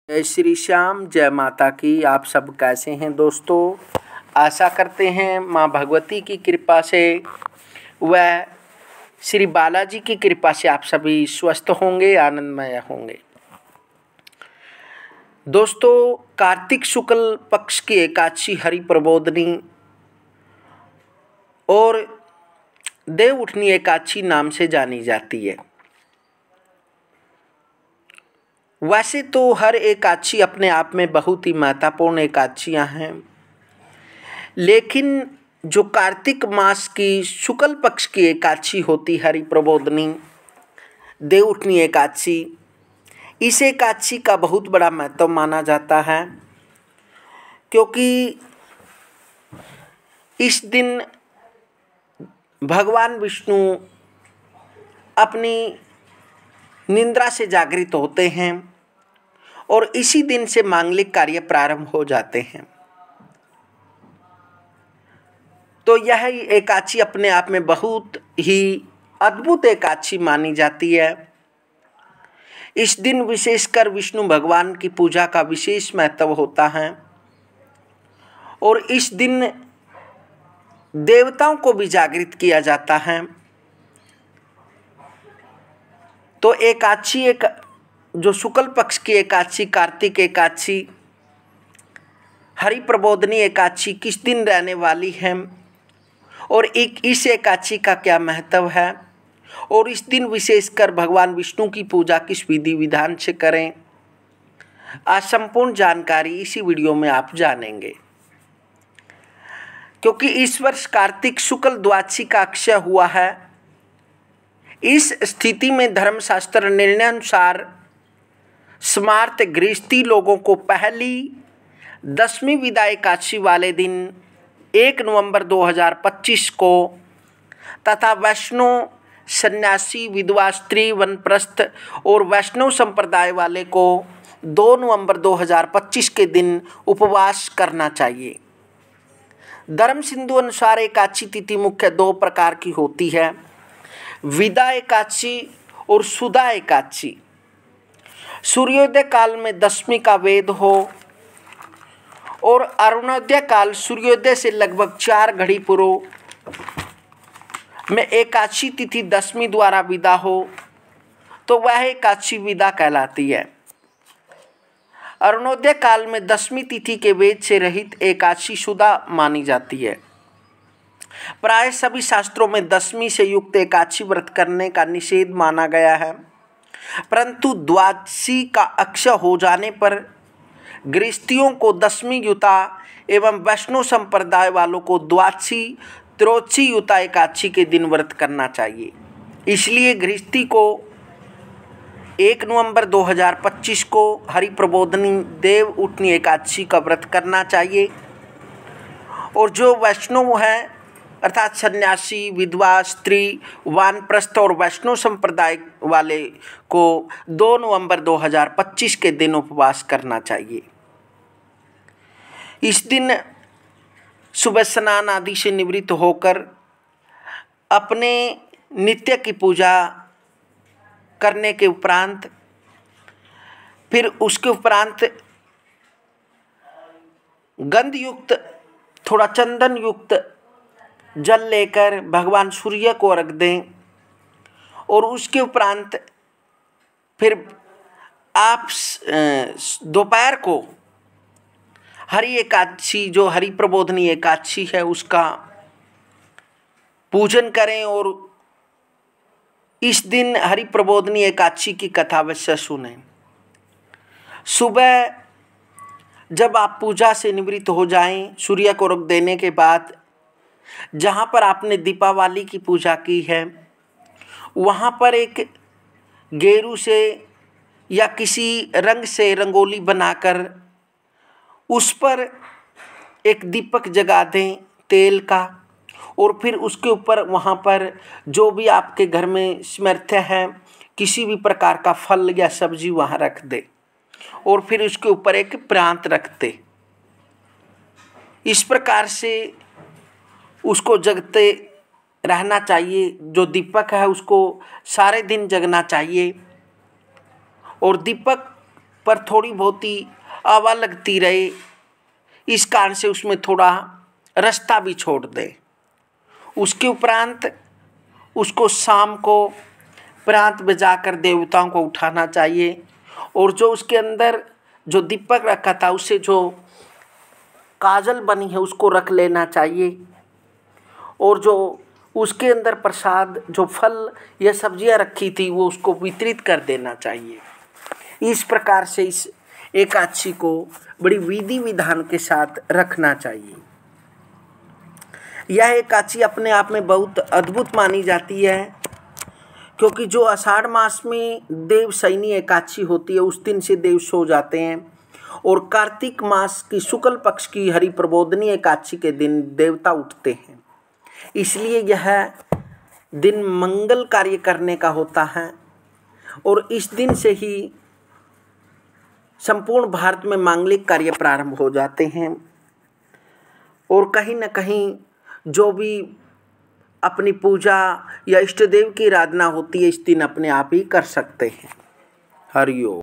जय श्री श्याम, जय माता की। आप सब कैसे हैं दोस्तों? आशा करते हैं माँ भगवती की कृपा से व श्री बालाजी की कृपा से आप सभी स्वस्थ होंगे, आनंदमय होंगे। दोस्तों, कार्तिक शुक्ल पक्ष की एकादशी हरि प्रबोधनी और देव उठनी एकादशी नाम से जानी जाती है। वैसे तो हर एकादशी अपने आप में बहुत ही महत्वपूर्ण एकादशियाँ हैं, लेकिन जो कार्तिक मास की शुक्ल पक्ष की एकादशी होती हरि प्रबोधनी देव उठनी एकादशी, इस एकादशी का बहुत बड़ा महत्व माना जाता है, क्योंकि इस दिन भगवान विष्णु अपनी निद्रा से जागृत होते हैं और इसी दिन से मांगलिक कार्य प्रारंभ हो जाते हैं। तो यह एकादशी अपने आप में बहुत ही अद्भुत एकादशी मानी जाती है। इस दिन विशेषकर विष्णु भगवान की पूजा का विशेष महत्व होता है और इस दिन देवताओं को भी जागृत किया जाता है। तो एकादशी एक जो शुक्ल पक्ष की एकादशी कार्तिक एकादशी हरि प्रबोधनी एकादशी किस दिन रहने वाली है और इस एकादशी का क्या महत्व है और इस दिन विशेषकर भगवान विष्णु की पूजा किस विधि विधान से करें, आज संपूर्ण जानकारी इसी वीडियो में आप जानेंगे। क्योंकि इस वर्ष कार्तिक शुक्ल द्वादशी का अक्षय हुआ है, इस स्थिति में धर्मशास्त्र निर्णयानुसार स्मार्त गृहस्थी लोगों को पहली 10वीं विदा एकादशी वाले दिन 1 नवंबर 2025 को तथा वैष्णव सन्यासी विधवा स्त्री वनप्रस्थ और वैष्णव संप्रदाय वाले को 2 नवंबर 2025 के दिन उपवास करना चाहिए। धर्म सिंधु अनुसार एकादशी तिथि मुख्य 2 प्रकार की होती है, विदा एकादशी और सुदा एकादशी। सूर्योदय काल में 10वीं का वेद हो और अरुणोदय काल सूर्योदय से लगभग 4 घड़ी पूर्व में एकादशी तिथि 10वीं द्वारा विदा हो तो वह एकादशी विदा कहलाती है। अरुणोदय काल में 10वीं तिथि के वेद से रहित एकादशी सुदा मानी जाती है। प्राय सभी शास्त्रों में 10वीं से युक्त एकादशी व्रत करने का निषेध माना गया है, परंतु द्वादशी का अक्षय हो जाने पर गृहस्थियों को 10वीं युता एवं वैष्णव संप्रदाय वालों को द्वादशी त्रयोदशी युता एकादशी के दिन व्रत करना चाहिए। इसलिए गृहस्थी को 1 नवंबर 2025 को हरि प्रबोधनी देव उठनी एकादशी का व्रत करना चाहिए और जो वैष्णव हैं अर्थात सन्यासी विधवा स्त्री वानप्रस्थ और वैष्णव संप्रदाय वाले को 2 नवंबर 2025 के दिन उपवास करना चाहिए। इस दिन सुबह स्नान आदि से निवृत्त होकर अपने नित्य की पूजा करने के उपरांत फिर उसके उपरांत गंध युक्त थोड़ा चंदन युक्त जल लेकर भगवान सूर्य को अर्घ दें और उसके उपरांत फिर आप दोपहर को हरि एकादशी जो हरि प्रबोधनी एकादशी है उसका पूजन करें और इस दिन हरि प्रबोधनी एकादशी की कथा अवश्य सुनें। सुबह जब आप पूजा से निवृत्त हो जाएं, सूर्य को अर्घ देने के बाद जहाँ पर आपने दीपावली की पूजा की है वहाँ पर एक गेरू से या किसी रंग से रंगोली बनाकर उस पर एक दीपक जगा दें तेल का और फिर उसके ऊपर वहाँ पर जो भी आपके घर में सामर्थ्य है किसी भी प्रकार का फल या सब्जी वहाँ रख दे और फिर उसके ऊपर एक प्रांत रख दे। इस प्रकार से उसको जगते रहना चाहिए। जो दीपक है उसको सारे दिन जगना चाहिए और दीपक पर थोड़ी बहुत ही हवा लगती रहे, इस कारण से उसमें थोड़ा रास्ता भी छोड़ दे। उसके उपरांत उसको शाम को प्रांत बजाकर देवताओं को उठाना चाहिए, और जो उसके अंदर जो दीपक रखा था उससे जो काजल बनी है उसको रख लेना चाहिए, और जो उसके अंदर प्रसाद जो फल या सब्जियां रखी थी वो उसको वितरित कर देना चाहिए। इस प्रकार से इस एकादशी को बड़ी विधि विधान के साथ रखना चाहिए। यह एकादशी अपने आप में बहुत अद्भुत मानी जाती है, क्योंकि जो आषाढ़ मास में देवशयनी एकादशी होती है उस दिन से देव सो जाते हैं, और कार्तिक मास की शुक्ल पक्ष की हरि प्रबोधनी एकादशी के दिन देवता उठते हैं। इसलिए यह दिन मंगल कार्य करने का होता है, और इस दिन से ही संपूर्ण भारत में मांगलिक कार्य प्रारंभ हो जाते हैं, और कहीं न कहीं जो भी अपनी पूजा या इष्ट देव की आराधना होती है इस दिन अपने आप ही कर सकते हैं। हरि ओम।